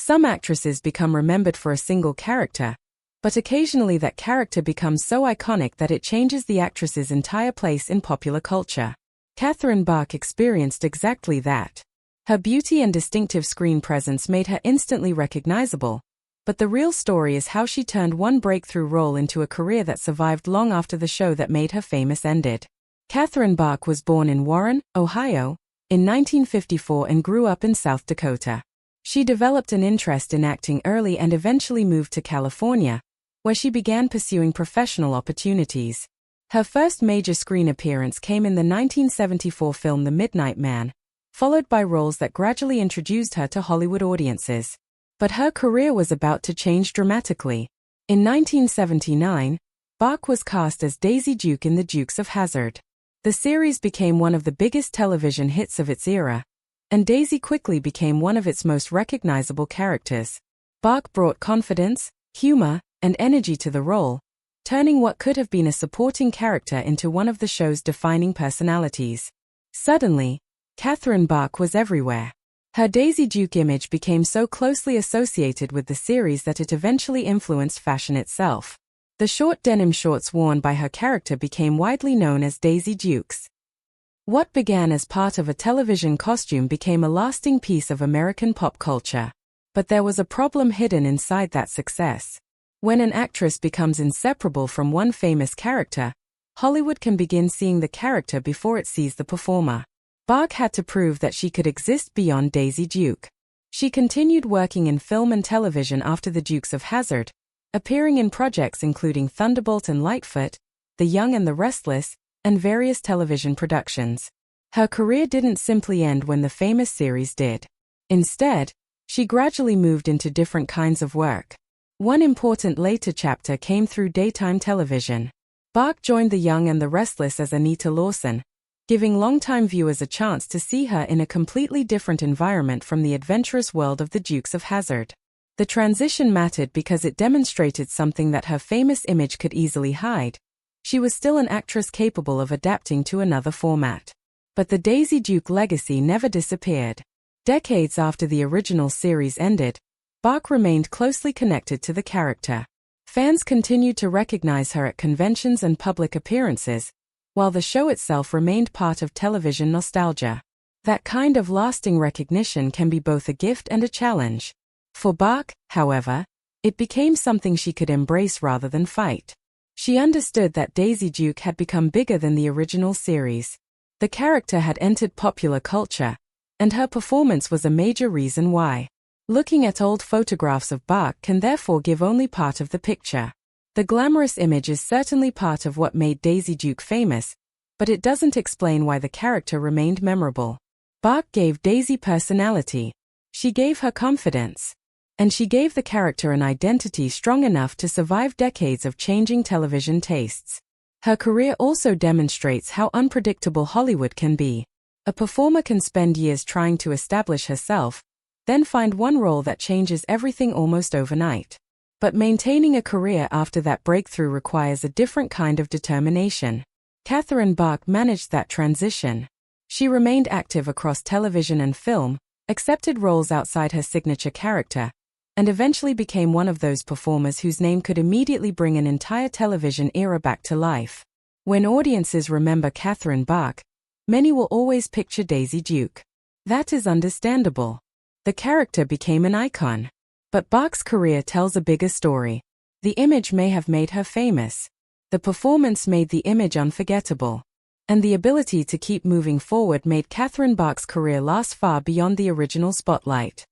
Some actresses become remembered for a single character, but occasionally that character becomes so iconic that it changes the actress's entire place in popular culture. Catherine Bach experienced exactly that. Her beauty and distinctive screen presence made her instantly recognizable, but the real story is how she turned one breakthrough role into a career that survived long after the show that made her famous ended. Catherine Bach was born in Warren, Ohio, in 1954 and grew up in South Dakota. She developed an interest in acting early and eventually moved to California, where she began pursuing professional opportunities. Her first major screen appearance came in the 1974 film The Midnight Man, followed by roles that gradually introduced her to Hollywood audiences. But her career was about to change dramatically. In 1979, Bach was cast as Daisy Duke in The Dukes of Hazzard. The series became one of the biggest television hits of its era, and Daisy quickly became one of its most recognizable characters. Bach brought confidence, humor, and energy to the role, turning what could have been a supporting character into one of the show's defining personalities. Suddenly, Catherine Bach was everywhere. Her Daisy Duke image became so closely associated with the series that it eventually influenced fashion itself. The short denim shorts worn by her character became widely known as Daisy Dukes. What began as part of a television costume became a lasting piece of American pop culture. But there was a problem hidden inside that success. When an actress becomes inseparable from one famous character, Hollywood can begin seeing the character before it sees the performer. Bach had to prove that she could exist beyond Daisy Duke. She continued working in film and television after The Dukes of Hazzard, appearing in projects including Thunderbolt and Lightfoot, The Young and the Restless, and various television productions. Her career didn't simply end when the famous series did. Instead, she gradually moved into different kinds of work. One important later chapter came through daytime television. Bach joined The Young and the Restless as Anita Lawson, giving longtime viewers a chance to see her in a completely different environment from the adventurous world of the Dukes of Hazzard. The transition mattered because it demonstrated something that her famous image could easily hide. She was still an actress capable of adapting to another format. But the Daisy Duke legacy never disappeared. Decades after the original series ended, Bach remained closely connected to the character. Fans continued to recognize her at conventions and public appearances, while the show itself remained part of television nostalgia. That kind of lasting recognition can be both a gift and a challenge. For Bach, however, it became something she could embrace rather than fight. She understood that Daisy Duke had become bigger than the original series. The character had entered popular culture, and her performance was a major reason why. Looking at old photographs of Bach can therefore give only part of the picture. The glamorous image is certainly part of what made Daisy Duke famous, but it doesn't explain why the character remained memorable. Bach gave Daisy personality. She gave her confidence. And she gave the character an identity strong enough to survive decades of changing television tastes. Her career also demonstrates how unpredictable Hollywood can be. A performer can spend years trying to establish herself, then find one role that changes everything almost overnight. But maintaining a career after that breakthrough requires a different kind of determination. Catherine Bach managed that transition. She remained active across television and film, accepted roles outside her signature character, and eventually became one of those performers whose name could immediately bring an entire television era back to life. When audiences remember Catherine Bach, many will always picture Daisy Duke. That is understandable. The character became an icon. But Bach's career tells a bigger story. The image may have made her famous. The performance made the image unforgettable. And the ability to keep moving forward made Catherine Bach's career last far beyond the original spotlight.